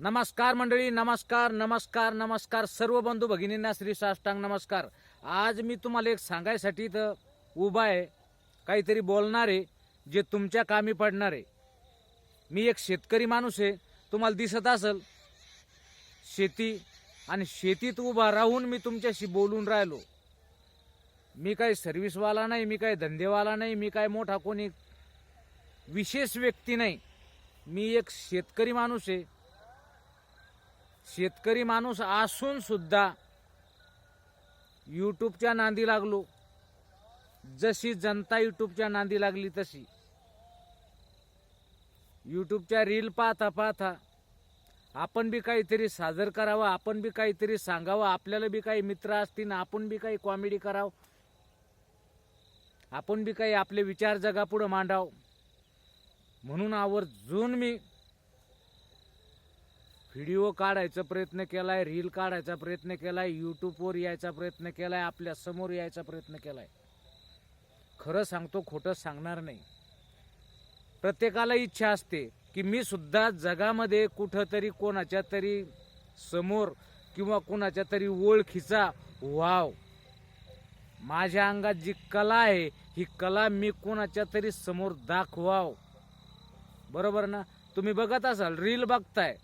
नमस्कार मंडळी, नमस्कार नमस्कार नमस्कार सर्व बंधू भगिनींना श्री साष्टांग नमस्कार। आज मी तुम्हाला एक सांगायसाठी तर उभा आहे, काहीतरी बोलणार आहे जे तुमच्या कामी पडणार आहे। मी एक शेतकरी माणूस आहे, तुम्हाला दिसत असेल शेती आणि शेतीत उभा राहून मी तुमच्याशी बोलून राहिलो। मी काही सर्व्हिसवाला नाही, मी काही धंदेवाला नाही, मी काही मोठा कोणी विशेष व्यक्ती नाही, मी एक शेतकरी माणूस आहे। शेतकरी माणूस असून सुद्धा यूट्यूबच्या नांदी लागलो। जशी जनता यूट्यूबच्या नांदी लागली तशी यूट्यूबच्या रील पाहता पाहता आपण बी काहीतरी सादर करावं, आपण बी काहीतरी सांगावं, आपल्याला बी काही मित्र असतील, आपण बी काही कॉमेडी करावं, आपण बी काही आपले विचार जगापुढे मांडाव। म्हणून आवर्जून मी व्हिडिओ काढायचा प्रयत्न केलाय, रील काढायचा प्रयत्न केलाय, यूट्यूबवर यायचा प्रयत्न केलाय, आपल्या समोर यायचा प्रयत्न केलाय। खरं सांगतो, खोटं सांगणार नाही। प्रत्येकाला इच्छा असते की मी सुद्धा जगामध्ये कुठंतरी कोणाच्या तरी समोर किंवा कोणाच्या तरी ओळखीचा व्हाव। माझ्या अंगात जी कला आहे ही कला मी कोणाच्या तरी समोर दाखवाव, बरोबर ना? तुम्ही बघत असाल, रील बघताय,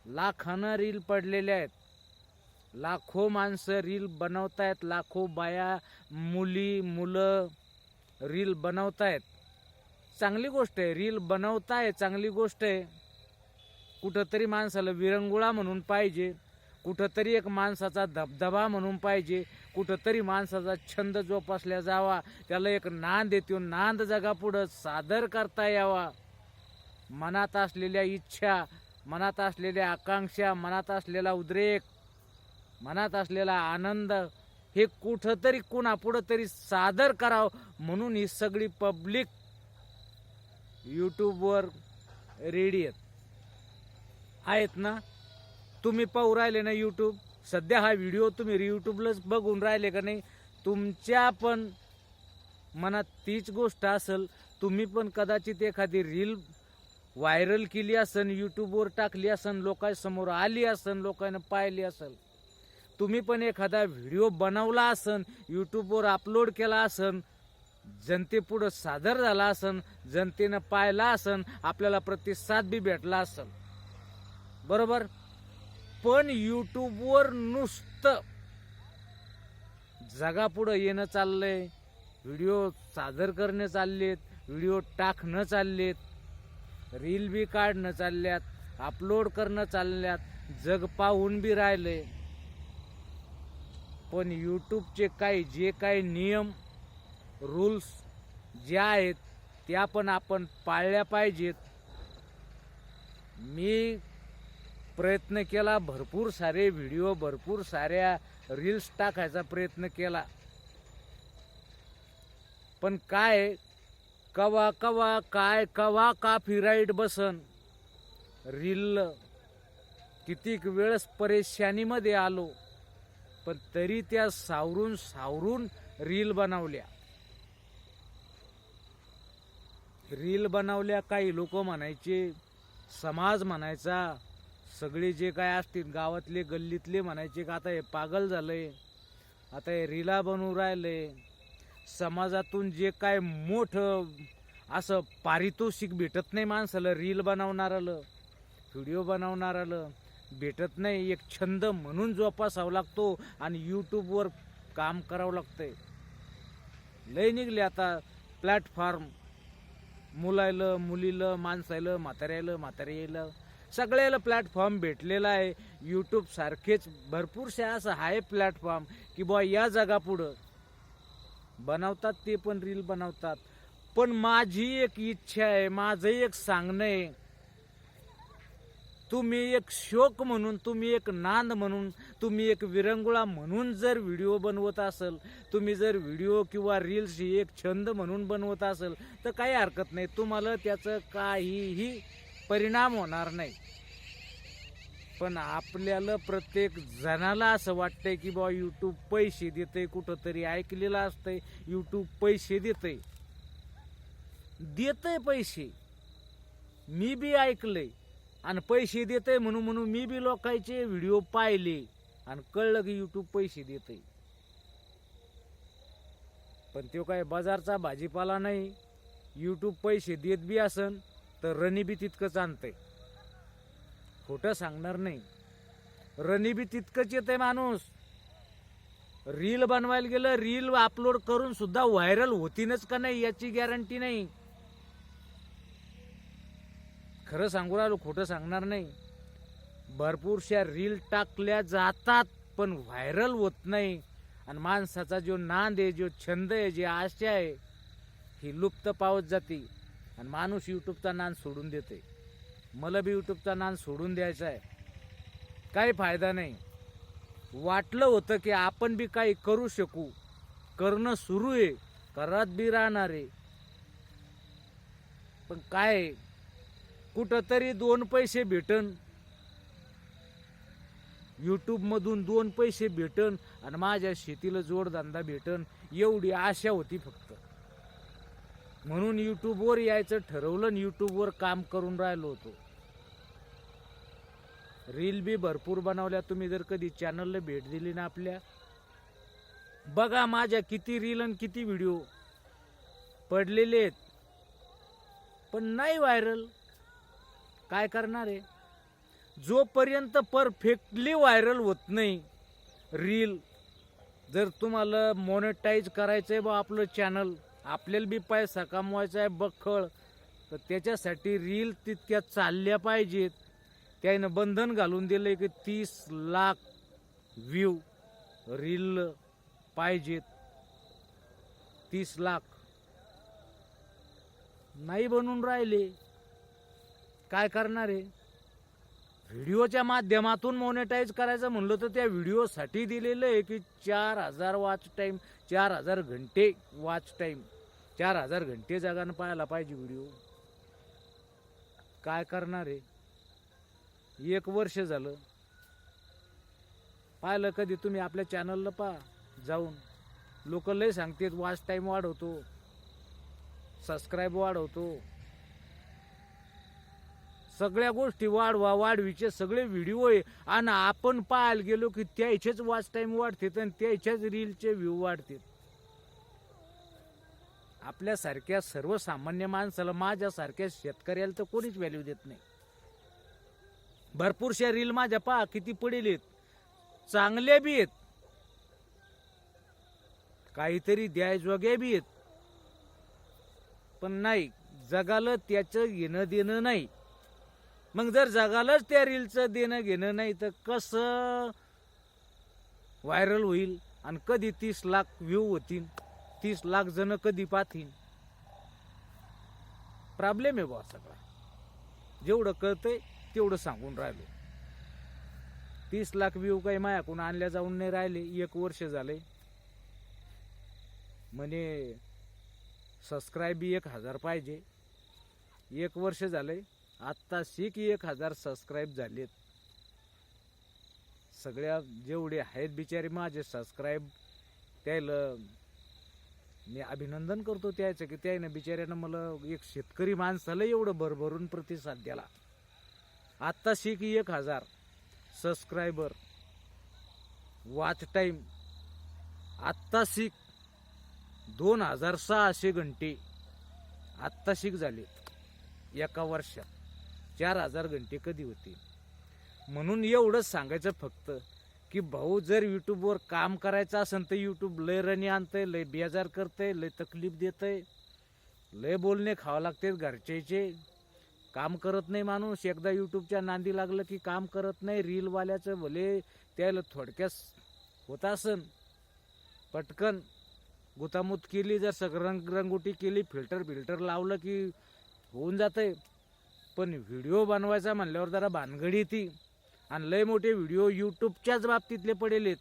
लाखानं रील पडलेले आहेत, लाखो माणसं रील बनवतायत, लाखो बाया मुली मुलं रील बनवतायत। चांगली गोष्ट आहे, रील बनवताय, चांगली गोष्ट आहे। कुठंतरी माणसाला विरंगुळा म्हणून पाहिजे, कुठंतरी एक माणसाचा धबधबा म्हणून पाहिजे, कुठंतरी माणसाचा छंद जोपासल्या जावा, त्याला एक नांद येतो, नांद जगापुढं सादर करता यावा। मनात असलेल्या इच्छा, मनात असलेल्या आकांक्षा, मनात असलेला उद्रेक, मनात असलेला आनंद हे कुठंतरी कुणापुढं तरी सादर करावं, म्हणून ही सगळी पब्लिक यूट्यूबवर रेडी आहेत ना? तुम्ही पाहू राहिले ना यूट्यूब? सध्या हा व्हिडिओ तुम्ही यूट्यूबलाच बघून राहिले का नाही? तुमच्या पण मनात तीच गोष्ट असेल, तुम्ही पण कदाचित एखादी रील व्हायरल केली असन, यूट्यूबवर टाकली असन, लोकांसमोर आली असन, लोकांना पाहिली असेल। तुम्ही पण एखादा व्हिडिओ बनवला असन, यूट्यूबवर अपलोड केला असन, जनतेपुढं सादर झाला असन, जनतेनं पाहिला असन, आपल्याला प्रतिसाद बी भेटला असन, बरोबर? पण यूट्यूबवर नुसतं जगापुढं येणं चाललंय, व्हिडिओ सादर करणे चाललेत, व्हिडिओ टाकणं चाललेत, रील बी काढणं चालल्यात, अपलोड करणं चालल्यात, जग पाहून बी राहिले। पण यूट्यूबचे जे काही नियम रूल्स जे आहेत त्या पण आपण पाळल्या पाहिजेत। मी प्रयत्न केला, भरपूर सारे व्हिडिओ, भरपूर साऱ्या रील्स टाकायचा प्रयत्न केला, पण काय कवा कवा काय कवा कॉपीराइट बसन, रील कितीक वेळेस परेशानीमध्ये आलो, पण तरी त्या सावरून सावरून रील बनवल्या। काही लोक म्हणायचे, समाज म्हणायचा, सगळे जे काय असतील गावातले गल्लीतले म्हणायचे का आता हे पागल झालंय, आता हे रीला बनवू राहिले। समाजातून जे काय मोठं असं पारितोषिक भेटत नाही माणसाला, रील बनवणाराला, व्हिडिओ बनवणाराला भेटत नाही। एक छंद म्हणून जोपासावा लागतो आणि यूट्यूबवर काम करावं लागतंय। लय निघले आता प्लॅटफॉर्म, मुलायला मुलीला, माणसायला, म्हाताऱ्याला सगळ्याला प्लॅटफॉर्म भेटलेला आहे। यूट्यूब सारखेच भरपूरसे असं आहे प्लॅटफॉर्म की बुवा या जगापुढं बनवतात, ते पण रील बनवतात। पण माझी एक इच्छा आहे, माझं एक सांगणं आहे, तुम्ही एक शौक म्हणून, तुम्ही एक नांद म्हणून, तुम्ही एक विरंगुळा म्हणून जर व्हिडिओ बनवत असेल, तुम्ही जर व्हिडिओ किंवा रील्स ही एक छंद म्हणून बनवत असेल तर काही हरकत नाही, तुम्हाला त्याचं काहीही परिणाम होणार नाही। पण आपल्याला प्रत्येक जणाला असं वाटतंय की बा यूट्यूब पैसे देतंय, कुठंतरी ऐकलेलं असतंय यूट्यूब पैसे देतंय पैसे। मी बी ऐकलंय, आणि पैसे देते म्हणून म्हणून मी बी लोकांचे व्हिडिओ पाहिले आणि कळलं की यूट्यूब पैसे देते. पण तो काय बाजारचा भाजीपाला नाही. यूट्यूब पैसे देत बी असन तर रणी बी तितकंच आणतंय. खोटं सांगणार नाही, रणी बी तितकंच येते माणूस. रील बनवायला गेलं, रील अपलोड करून सुद्धा व्हायरल होतीनच का नाही याची गॅरंटी नाही. खरं सांगू राहिलो, खोटं सांगणार नाही. भरपूरशा रील टाकल्या जातात पण व्हायरल होत नाही. आणि माणसाचा जो नाद आहे, जो छंद आहे, जी आशा आहे, ही लुप्त पावत जाते. आणि माणूस यूट्यूबचा नाद सोडून देते. मला बी यूट्यूबचा नाद सोडून द्यायचा आहे, काही फायदा नाही. वाटलं होतं की आपण बी काही करू शकू, करणं सुरू आहे, करत बी राहणार आहे. पण काय कुठंतरी 2 पैसे भेटन, यूट्यूब मधून 2 पैसे भेटन आणि माझ्या शेतीला जोडधंदा भेटन एवढी आशा होती फक्त. म्हणून यूट्यूबवर यायचं ठरवलं आणि यूट्यूबवर काम करून राहिलो होतो. रील बी भरपूर बनवल्या. तुम्ही जर कधी चॅनलला भेट दिली ना आपल्या, बघा माझ्या किती रील आणि किती व्हिडिओ पडलेले आहेत, पण नाही व्हायरल. काय करणार आहे? जोपर्यंत परफेक्टली व्हायरल होत नाही रील, जर तुम्हाला मॉनेटाईज करायचंय बा आपलं चॅनल, आपल्याला बी पैसा कमवायचा आहे बखळ, तर त्याच्यासाठी रील तितक्या चालल्या पाहिजेत. त्यानं बंधन घालून दिलंय की 30 लाख व्ह्यू रील पाहिजेत. 30 लाख नाही बनून राहिले. काय करणार आहे? व्हिडिओच्या माध्यमातून मॉनेटाईज करायचं म्हणलं तर त्या व्हिडिओसाठी दिलेलं आहे की 4000 वॉच टाईम, 4000 घंटे वॉच टाईम, 4000 घंटे जगानं पाहायला पाहिजे व्हिडिओ. काय करणार आहे? 1 वर्ष झालं. पाहिलं कधी तुम्ही आपल्या चॅनलला पहा जाऊन, लोक लय सांगतात वॉच टाईम वाढवतो, सबस्क्राईब वाढवतो, सगळ्या गोष्टी वाढवा वाढवीचे सगळे व्हिडिओ आहे. आणि आपण पाहायला गेलो की त्याच्याच वॉच टाईम वाढतात आणि त्याच्याच रीलचे व्ह्यू वाढतात. आपल्यासारख्या सर्वसामान्य माणसाला, माझ्यासारख्या शेतकऱ्याला तर कोणीच व्हॅल्यू देत नाही. भरपूरशा रील माझ्या पहा किती पडेल आहेत, चांगले बी आहेत, काहीतरी द्यायजोगे बी आहेत, पण नाही, जगाला त्याचं घेणं देणं नाही. मग जर जगालाच त्या रीलचं देणं घेणं नाही तर कसं व्हायरल होईल आणि कधी 30 लाख व्ह्यू होतील, 30 लाख जण कधी पाहतील? प्रॉब्लेम आहे बा सगळा. जेवढं कळतंय तेवढं सांगून राहिलो. 30 लाख व्ह्यू काही मायाकडून आणल्या जाऊन नाही राहिले. 1 वर्ष झाले म्हणे सबस्क्राईब बी 1000 पाहिजे. 1 वर्ष झाले, आत्ता 1000 सबस्क्राईब झालेत. सगळ्या जेवढे आहेत बिचारे माझे सबस्क्राईब, त्याला मी अभिनंदन करतो त्याचं की त्यानं बिचाऱ्यानं मला, एक शेतकरी माणसाला एवढं भरभरून प्रतिसाद दिला. आत्ता 1000 सबस्क्रायबर, वॉच टाईम आत्ता 2600 घंटे आत्ता झाले एका वर्षात. 4000 घंटे कधी होते? म्हणून एवढंच सांगायचं फक्त की भाऊ, जर यूट्यूबवर काम करायचं असेल तर यूट्यूब लय रणी आणतंय, लय बेजार करतंय, लय तकलीफ देतंय, लय बोलणे खावं लागते घरच्याचे. काम करत नाही माणूस. एकदा यूट्यूबच्या नांदी लागलं की काम करत नाही. रीलवाल्याचं भले त्याला थोडक्यात होत असन, पटकन गुतामुत केली, जर सगळं रंगोटी केली, फिल्टर लावलं की होऊन जातंय. पण व्हिडिओ बनवायचा म्हणल्यावर जरा भानगडी ती, आणि लय मोठे व्हिडिओ यूट्यूबच्याच बाबतीतले पडेलेत.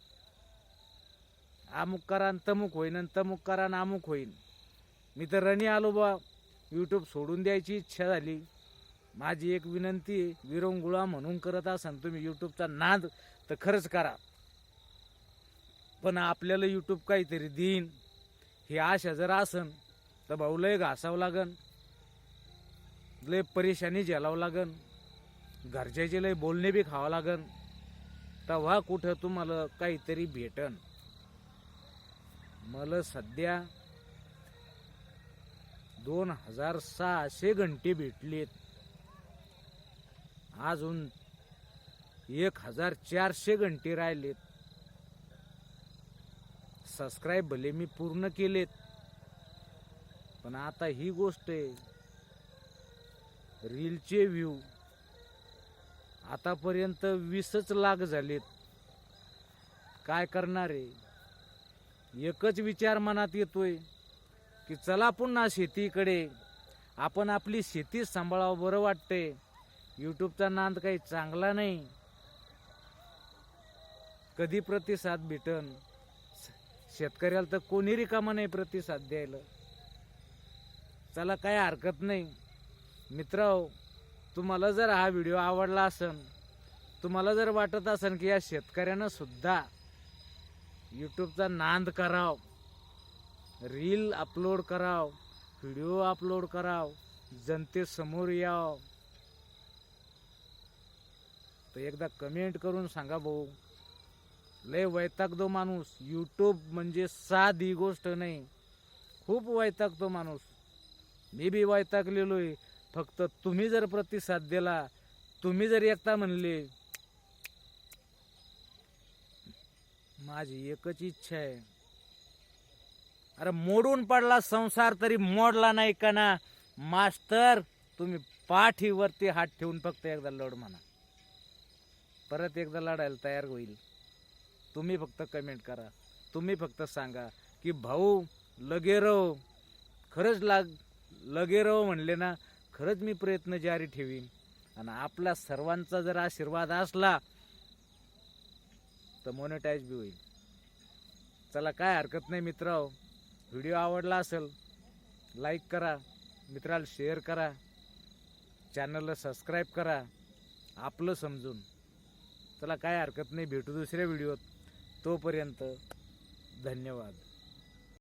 अमुक करा न तमुक होईन, आणि तमुक करा न अमुक होईन. मी तर रणी आलो बा, यूट्यूब सोडून द्यायची इच्छा झाली. माझी एक विनंती आहे, विरंगुळा म्हणून करत असाल तुम्ही यूट्यूबचा नाद तर खरंच करा, पण आपल्याला यूट्यूब काहीतरी देईन ही आशा जर असन तर भाऊ लय घासावं लागन, लय परेशानी झेलावं लागन, घरच्याचे लय बोलणे बी खावं लागन, तेव्हा कुठं तुम्हाला काहीतरी भेटन. मला सध्या 2600 घंटे भेटलेत. अजून 1400 घंटे राहिलेत. सबस्क्राईब भले मी पूर्ण केलेत, पण आता ही गोष्ट आहे, रीलचे व्ह्यू आतापर्यंत 20 लाख झालेत. काय करणार आहे? एकच विचार मनात येतोय की चला पुन्हा शेतीकडे, आपण आपली शेती सांभाळावं. बरं वाटतंय. यूट्यूबचा नाद काही चांगला नाही. कधी प्रतिसाद भेटन? शेतकऱ्याला तर कोणी रिकामा नाही प्रतिसाद द्यायला. चला, काय हरकत नाही मित्रांनो. तुम्हाला जर हा व्हिडिओ आवडला असेल, तुम्हाला जर वाटत असेल की या शेतकऱ्यानं सुद्धा यूट्यूबचा नाद कराव, रील अपलोड कराव, व्हिडिओ अपलोड कराव, जनतेसमोर याव, तर एकदा कमेंट करून सांगा भाऊ. लय वैतागतो माणूस. यूट्यूब म्हणजे साधी गोष्ट नाही, खूप वैतागतो माणूस. मी बी वैतागलेलो आहे. फक्त तुम्ही जर प्रतिसाद दिला, तुम्ही जर एकदा म्हणले, माझी एकच इच्छा आहे, अरे मोडून पडला संसार तरी मोडला नाही का ना मास्टर. तुम्ही पाठीवरती हात ठेवून फक्त एकदा लढ म्हणा. परत एकदा लढायला तयार होईल. तुम्ही फक्त कमेंट करा. तुम्ही फक्त सांगा की भाऊ लगे रहो. खरंच लगे रहो म्हणले ना, खरंच मी प्रयत्न जारी ठेवीन. आणि आपला सर्वांचा जर आशीर्वाद असला तर मोनेटाईज बी होईल. चला, काय हरकत नाही मित्रांनो. व्हिडिओ आवडला असेल लाईक करा, मित्राला शेअर करा, चॅनलला सबस्क्राईब करा आपलं समजून. चला, काय हरकत नाही. भेटू दुसऱ्या व्हिडिओत. तोपर्यंत धन्यवाद.